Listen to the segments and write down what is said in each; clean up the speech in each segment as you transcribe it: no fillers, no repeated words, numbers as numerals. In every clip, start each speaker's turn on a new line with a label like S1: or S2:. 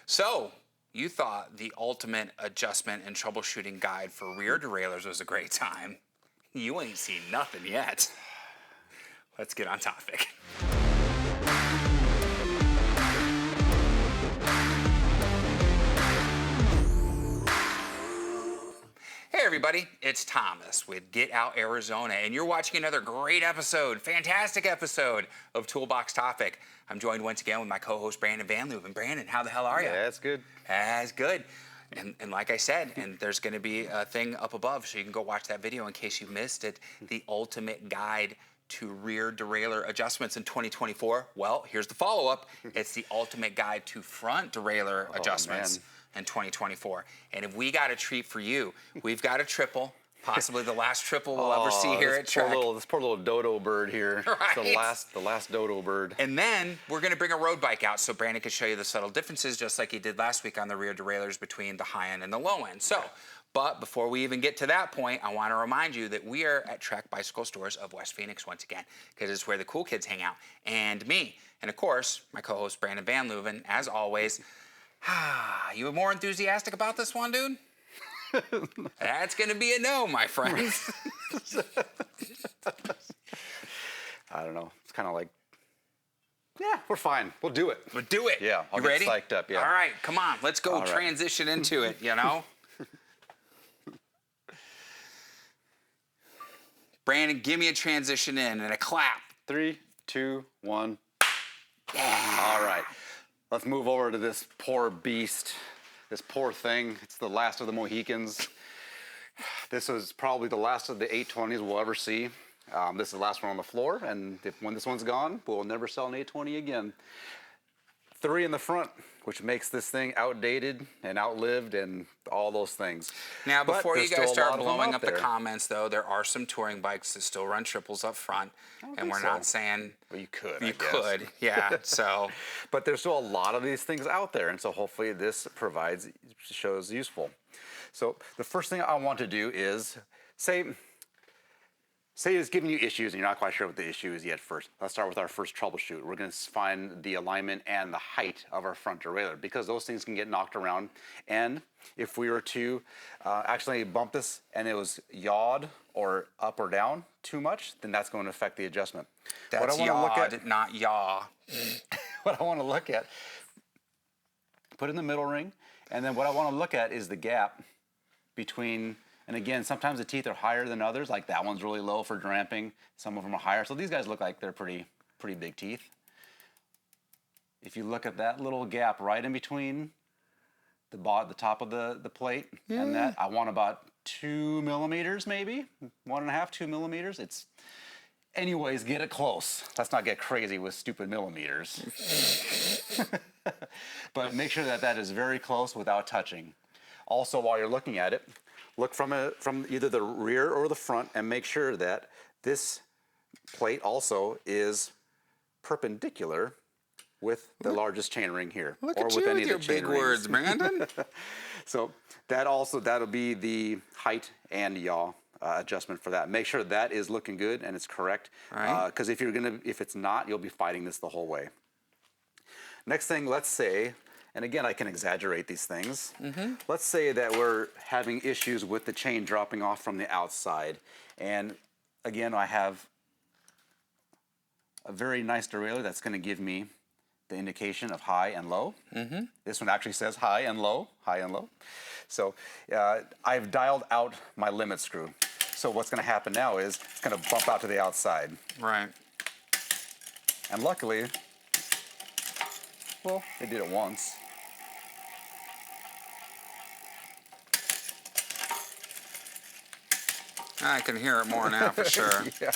S1: So, you thought the ultimate adjustment and troubleshooting guide for rear derailleurs was a great time. You ain't seen nothing yet. Let's get on topic. Hey everybody, it's Thomas with Get Out Arizona, and you're watching another great episode, fantastic episode of Toolbox Topic. I'm joined once again with my co-host Brandon Van Leuven. Brandon, how the hell are you?
S2: Yeah, that's good.
S1: That's good. And like I said, and there's going to be a thing up above, so you can go watch that video in case you missed it, the ultimate guide to rear derailleur adjustments in 2024. Well, here's the follow-up. It's the ultimate guide to front derailleur adjustments in 2024. And if we got a treat for you, we've got a triple, possibly the last triple we'll ever see here at Trek.
S2: This poor little dodo bird here.
S1: Right.
S2: It's the last dodo bird.
S1: And then we're going to bring a road bike out so Brandon can show you the subtle differences, just like he did last week on the rear derailleurs between the high end and the low end. So, but before we even get to that point, I want to remind you that we are at Trek Bicycle Stores of West Phoenix once again, because it's where the cool kids hang out, and me. And of course, my co-host Brandon Van Leuven, as always. You were more enthusiastic about this one, dude? That's going to be a no, my friend.
S2: I don't know. It's kind of like, yeah, we're fine. We'll do it.
S1: We'll do it.
S2: Yeah, I'll
S1: you
S2: get
S1: ready?
S2: psyched up, yeah.
S1: All right, come on. Let's go
S2: All right.
S1: transition into it, you know? Brandon, give me a transition in and a clap.
S2: 3, 2, 1. All right. Let's move over to this poor beast, this poor thing. It's the last of the Mohicans. This was probably the last of the 820s we'll ever see. This is the last one on the floor, and when this one's gone, we'll never sell an 820 again. 3 in the front, which makes this thing outdated and outlived and all those things.
S1: Now,
S2: But
S1: before you
S2: there's
S1: guys
S2: still a lot
S1: start
S2: of them
S1: blowing
S2: out
S1: up the
S2: there.
S1: comments, though, there are some touring bikes that still run triples up front, and we're not saying
S2: Well, you could,
S1: you
S2: I guess.
S1: could. Yeah, so
S2: But there's still a lot of these things out there, and so hopefully this shows useful. So the first thing I want to do is say it's giving you issues and you're not quite sure what the issue is yet first. Let's start with our first troubleshoot. We're going to find the alignment and the height of our front derailleur, because those things can get knocked around. And if we were to actually bump this and it was yawed or up or down too much, then that's going to affect the adjustment.
S1: that's yawed, not yaw.
S2: What I want to look at, put in the middle ring, and then what I want to look at is the gap between, and again, sometimes the teeth are higher than others, like that one's really low for dramping, some of them are higher, so these guys look like they're pretty big teeth. If you look at that little gap right in between the top of the plate and that, I want about 2 millimeters maybe, 1.5, 2 millimeters. Anyways, get it close. Let's not get crazy with stupid millimeters. But make sure that is very close without touching. Also, while you're looking at it, look from either the rear or the front and make sure that this plate also is perpendicular with the largest chainring here.
S1: Look
S2: or
S1: at
S2: with
S1: you
S2: any
S1: with your
S2: of the
S1: big
S2: chain rings.
S1: words, Brandon.
S2: So that'll be the height and yaw adjustment for that. Make sure that is looking good and it's correct.
S1: Right.
S2: Because if it's not, you'll be fighting this the whole way. Next thing, let's say, and again, I can exaggerate these things. Let's say that we're having issues with the chain dropping off from the outside. And again, I have a very nice derailleur that's going to give me the indication of high and low. This one actually says high and low, high and low. So I've dialed out my limit screw. So what's going to happen now is it's going to bump out to the outside.
S1: Right.
S2: And luckily, well, it did it once.
S1: I can hear it more now for sure.
S2: Yeah.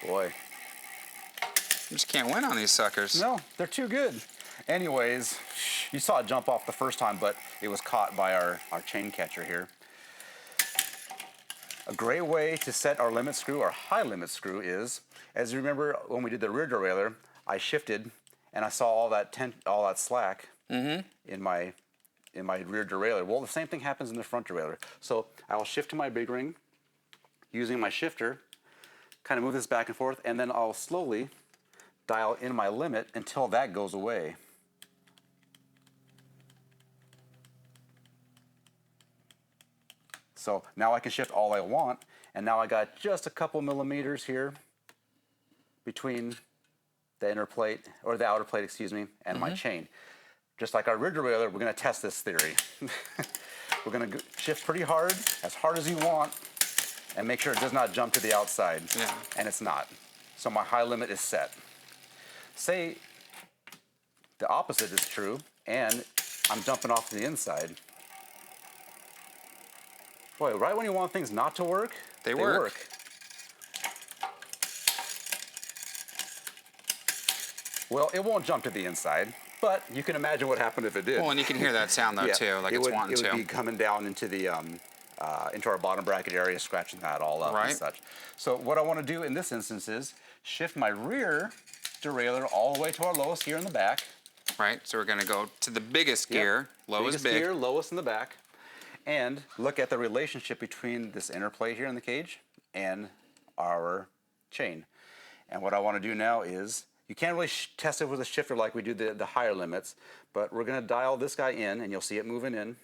S2: Boy.
S1: You just can't win on these suckers.
S2: No, they're too good. Anyways, you saw it jump off the first time, but it was caught by our chain catcher here. A great way to set our limit screw, our high limit screw, is, as you remember when we did the rear derailleur, I shifted and I saw all that slack in my rear derailleur. Well, the same thing happens in the front derailleur. So I will shift to my big ring using my shifter, kind of move this back and forth, and then I'll slowly dial in my limit until that goes away. So now I can shift all I want, and now I got just a couple millimeters here between the inner plate, or the outer plate, excuse me, and my chain. Just like our rear derailleur, we're gonna test this theory. We're gonna shift pretty hard as you want, and make sure it does not jump to the outside.
S1: Yeah.
S2: And it's not. So my high limit is set. Say the opposite is true, and I'm jumping off to the inside. Boy, right when you want things not to work,
S1: they work.
S2: Well, it won't jump to the inside, but you can imagine what happened if it did.
S1: Well, and you can hear that sound though too, like it's wanting to.
S2: It would be coming down into the into our bottom bracket area, scratching that all up and such. So what I want to do in this instance is shift my rear derailleur all the way to our lowest gear in the back.
S1: Right, so we're gonna go to the biggest gear, lowest big.
S2: Gear, lowest in the back, and look at the relationship between this inner plate here in the cage and our chain. And what I want to do now is, you can't really test it with a shifter like we do the higher limits, but we're gonna dial this guy in, and you'll see it moving in.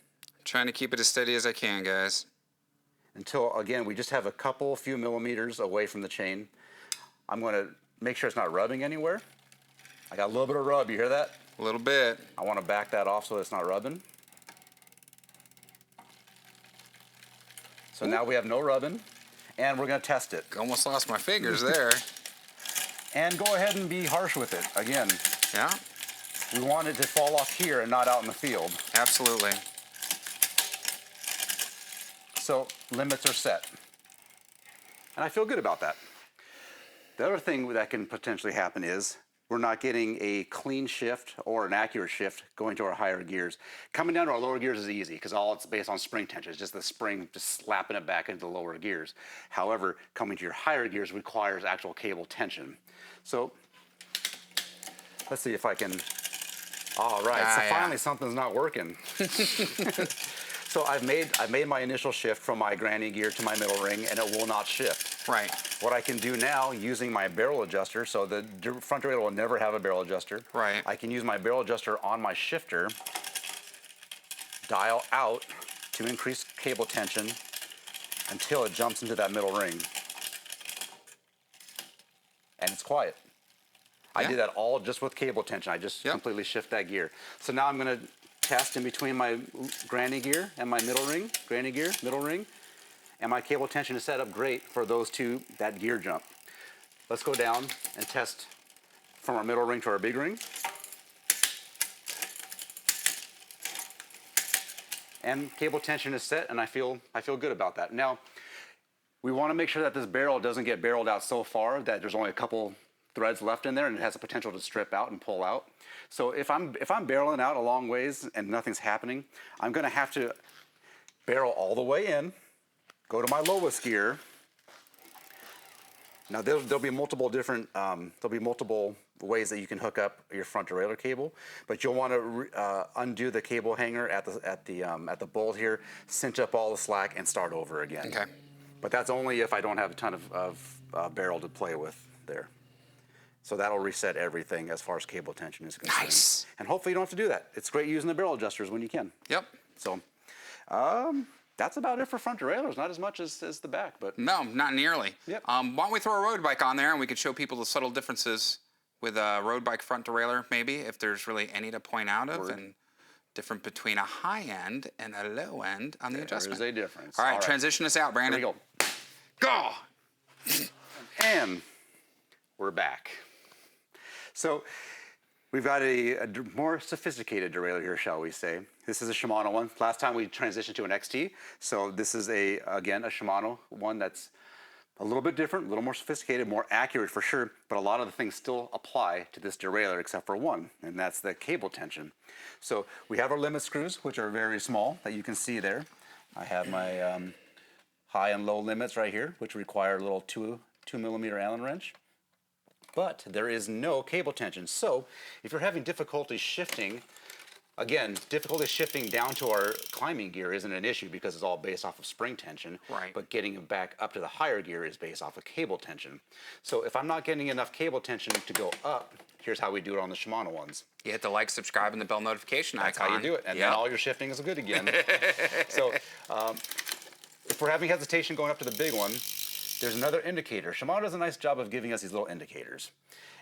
S1: Trying to keep it as steady as I can, guys.
S2: Until, again, we just have a few millimeters away from the chain. I'm gonna make sure it's not rubbing anywhere. I got a little bit of rub, you hear that?
S1: A little bit.
S2: I want to back that off so it's not rubbing. So now we have no rubbing, and we're gonna test it.
S1: Almost lost my fingers there.
S2: And go ahead and be harsh with it, again.
S1: Yeah.
S2: We want it to fall off here and not out in the field.
S1: Absolutely.
S2: So limits are set. And I feel good about that. The other thing that can potentially happen is we're not getting a clean shift or an accurate shift going to our higher gears. Coming down to our lower gears is easy because all it's based on spring tension. It's just the spring just slapping it back into the lower gears. However, coming to your higher gears requires actual cable tension. So let's see if I can, all right, so finally something's not working. So I've made my initial shift from my granny gear to my middle ring, and it will not shift.
S1: Right.
S2: What I can do now, using my barrel adjuster, so the front derailleur will never have a barrel adjuster.
S1: Right.
S2: I can use my barrel adjuster on my shifter, dial out to increase cable tension until it jumps into that middle ring. And it's quiet. I did that all just with cable tension. I just completely shift that gear. So now I'm going to test in between my granny gear and my middle ring, granny gear, middle ring, and my cable tension is set up great for those two, that gear jump. Let's go down and test from our middle ring to our big ring. And cable tension is set, and I feel good about that. Now, we want to make sure that this barrel doesn't get barreled out so far that there's only a couple threads left in there and it has the potential to strip out and pull out. So if I'm barreling out a long ways and nothing's happening, I'm gonna have to barrel all the way in, go to my lowest gear. Now there'll be multiple different, ways that you can hook up your front derailleur cable, but you'll want to undo the cable hanger at the bolt here, cinch up all the slack, and start over again.
S1: Okay.
S2: But that's only if I don't have a ton of barrel to play with there. So that'll reset everything as far as cable tension is concerned.
S1: Nice.
S2: And hopefully you don't have to do that. It's great using the barrel adjusters when you can.
S1: Yep.
S2: So that's about it for front derailleurs. Not as much as the back, but.
S1: No, not nearly.
S2: Yep.
S1: Why don't we throw a road bike on there and we could show people the subtle differences with a road bike front derailleur, maybe, if there's really any to point out of, and different between a high end and a low end on the adjustment.
S2: There's a difference.
S1: All right, transition us out, Brandon.
S2: Here we go.
S1: Go!
S2: And we're back. So we've got a more sophisticated derailleur here, shall we say. This is a Shimano one. Last time we transitioned to an XT. So this is, again, a Shimano one that's a little bit different, a little more sophisticated, more accurate for sure, but a lot of the things still apply to this derailleur except for one, and that's the cable tension. So we have our limit screws, which are very small, that you can see there. I have my high and low limits right here, which require a little 2 millimeter Allen wrench. But there is no cable tension. So if you're having difficulty shifting, again, difficulty shifting down to our climbing gear isn't an issue because it's all based off of spring tension.
S1: Right.
S2: But getting it back up to the higher gear is based off of cable tension. So if I'm not getting enough cable tension to go up, here's how we do it on the Shimano ones.
S1: You hit the like, subscribe, and the bell notification icon.
S2: That's how you do it. And then all your shifting is good again. So if we're having hesitation going up to the big one, there's another indicator. Shimano does a nice job of giving us these little indicators.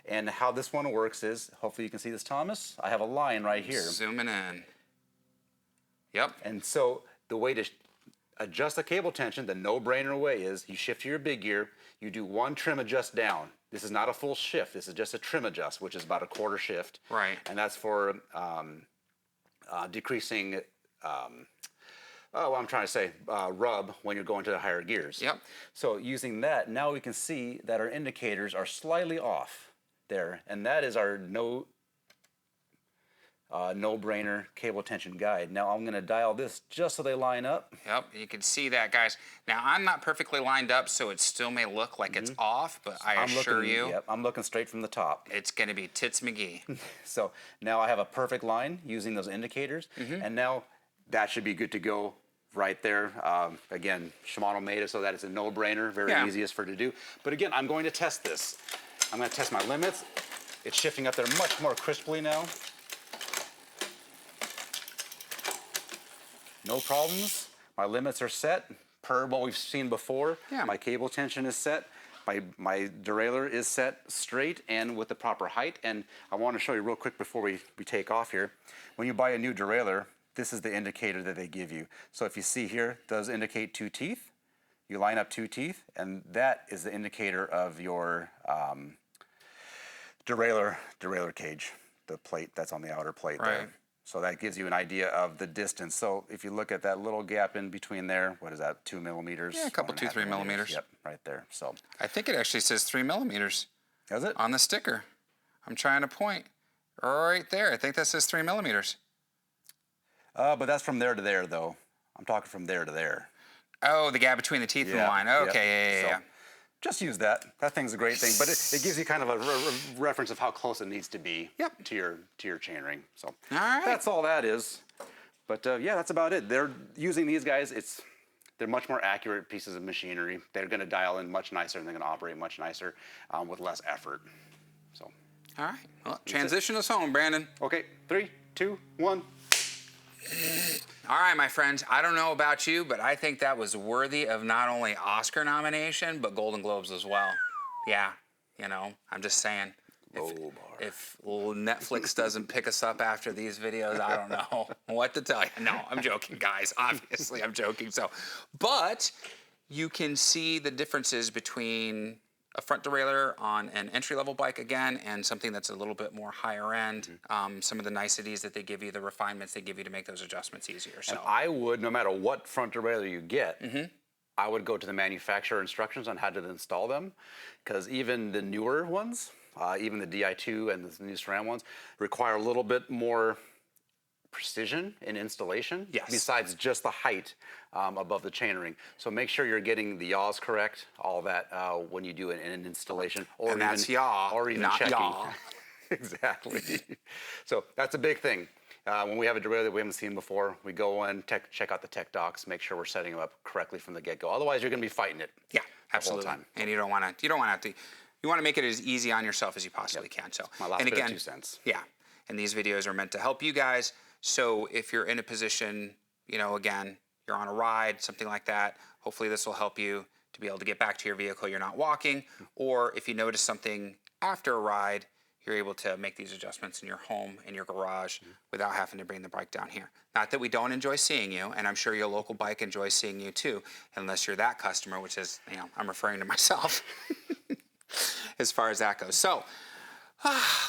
S2: And how this one works is, hopefully you can see this, Thomas. I have a line right here.
S1: Zooming in. Yep.
S2: And so the way to adjust the cable tension, the no-brainer way is you shift to your big gear, you do one trim adjust down. This is not a full shift. This is just a trim adjust, which is about a quarter shift.
S1: Right.
S2: And that's for decreasing, I'm trying to say, rub when you're going to the higher gears.
S1: Yep.
S2: So using that, now we can see that our indicators are slightly off there, and that is our no-brainer cable tension guide. Now I'm going to dial this just so they line up.
S1: Yep, you can see that, guys. Now, I'm not perfectly lined up, so it still may look like it's off, but I assure you,
S2: Yep, I'm looking straight from the top.
S1: it's going to be Tits McGee.
S2: So now I have a perfect line using those indicators, and now that should be good to go right there. Again, Shimano made it so that it's a no-brainer, very easiest for it to do. But again, I'm going to test this. I'm going to test my limits. It's shifting up there much more crisply now. No problems. My limits are set per what we've seen before.
S1: Yeah.
S2: My cable tension is set. My derailleur is set straight and with the proper height. And I want to show you real quick before we take off here. When you buy a new derailleur, this is the indicator that they give you. So if you see here, it does indicate 2 teeth. You line up 2 teeth, and that is the indicator of your derailleur cage, the plate that's on the outer plate there. So that gives you an idea of the distance. So if you look at that little gap in between there, what is that, 2 millimeters?
S1: Yeah, a couple, 2, 3 millimeters.
S2: Yep, right there. So
S1: I think it actually says 3 millimeters.
S2: Does it?
S1: On the sticker. I'm trying to point. Right there. I think that says 3 millimeters.
S2: But that's from there to there, though. I'm talking from there to there.
S1: Oh, the gap between the teeth and the line. Okay,
S2: So
S1: yeah.
S2: just use that. That thing's a great thing, but it gives you kind of a reference of how close it needs to be to your chain ring. So that's all that is. But yeah, that's about it. They're using these guys. They're much more accurate pieces of machinery. They're going to dial in much nicer, and they're going to operate much nicer with less effort. So.
S1: All right. Well, transition us home, Brandon.
S2: Okay, 3, 2, 1.
S1: All right, my friends, I don't know about you, but I think that was worthy of not only Oscar nomination, but Golden Globes as well. Yeah, you know, I'm just saying. If Netflix doesn't pick us up after these videos, I don't know what to tell you. No, I'm joking, guys. Obviously, I'm joking. But you can see the differences between a front derailleur on an entry-level bike again, and something that's a little bit more higher end. Some of the niceties that they give you, the refinements they give you to make those adjustments easier. So
S2: and I would, no matter what front derailleur you get, I would go to the manufacturer instructions on how to install them, because even the newer ones, even the Di2 and the new SRAM ones, require a little bit more precision in installation, besides just the height above the chainring. So make sure you're getting the yaws correct, all that when you do an installation, or
S1: and
S2: even,
S1: that's yaw,
S2: or even
S1: not
S2: checking.
S1: yaw.
S2: Exactly. So that's a big thing. When we have a derailleur that we haven't seen before, we go in, check out the tech docs, make sure we're setting them up correctly from the get-go. Otherwise, you're going to be fighting it.
S1: Yeah, absolutely. Time. And you don't want to have to. You want to make it as easy on yourself as you possibly can. So,
S2: my last bit of 2 cents.
S1: Yeah, and these videos are meant to help you guys. So if you're in a position, you know, again, you're on a ride, something like that, hopefully this will help you to be able to get back to your vehicle. You're not walking, or if you notice something after a ride, you're able to make these adjustments in your home, in your garage, without having to bring the bike down here. Not that we don't enjoy seeing you, and I'm sure your local bike enjoys seeing you too, unless you're that customer, which is, you know, I'm referring to myself as far as that goes. So,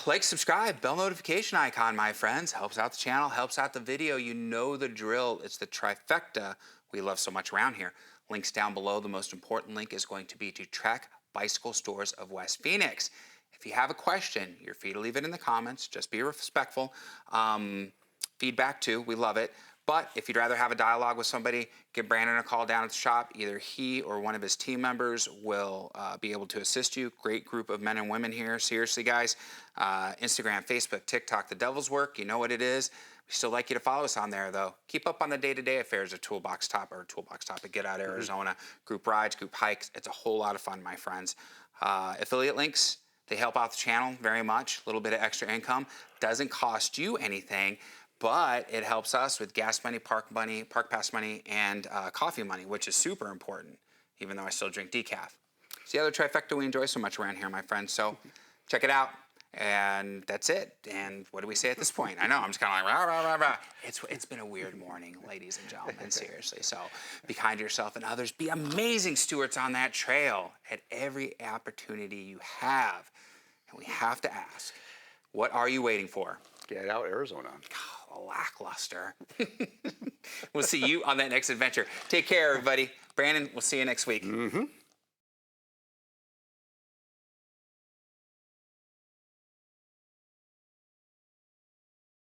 S1: like, subscribe, bell notification icon, my friends. Helps out the channel, helps out the video. You know the drill. It's the trifecta we love so much around here. Links down below. The most important link is going to be to Trek Bicycle Stores of West Phoenix. If you have a question, you're free to leave it in the comments. Just be respectful. Feedback too, we love it. But if you'd rather have a dialogue with somebody, give Brandon a call down at the shop. Either he or one of his team members will be able to assist you. Great group of men and women here. Seriously, guys. Instagram, Facebook, TikTok, the devil's work. You know what it is. We still like you to follow us on there, though. Keep up on the day-to-day affairs of Toolbox Topic, Get Out Arizona, group rides, group hikes. It's a whole lot of fun, my friends. Affiliate links, they help out the channel very much. A little bit of extra income. Doesn't cost you anything. but it helps us with gas money, park pass money, and coffee money, which is super important, even though I still drink decaf. It's the other trifecta we enjoy so much around here, my friends. So check it out. And that's it. And what do we say at this point? I know, I'm just kind of like, rah, rah, rah, rah. It's been a weird morning, ladies and gentlemen, seriously. So be kind to yourself and others. Be amazing stewards on that trail at every opportunity you have. And we have to ask, what are you waiting for?
S2: Get out, Arizona.
S1: Lackluster. We'll see you on that next adventure. Take care, everybody. Brandon, we'll see you next week.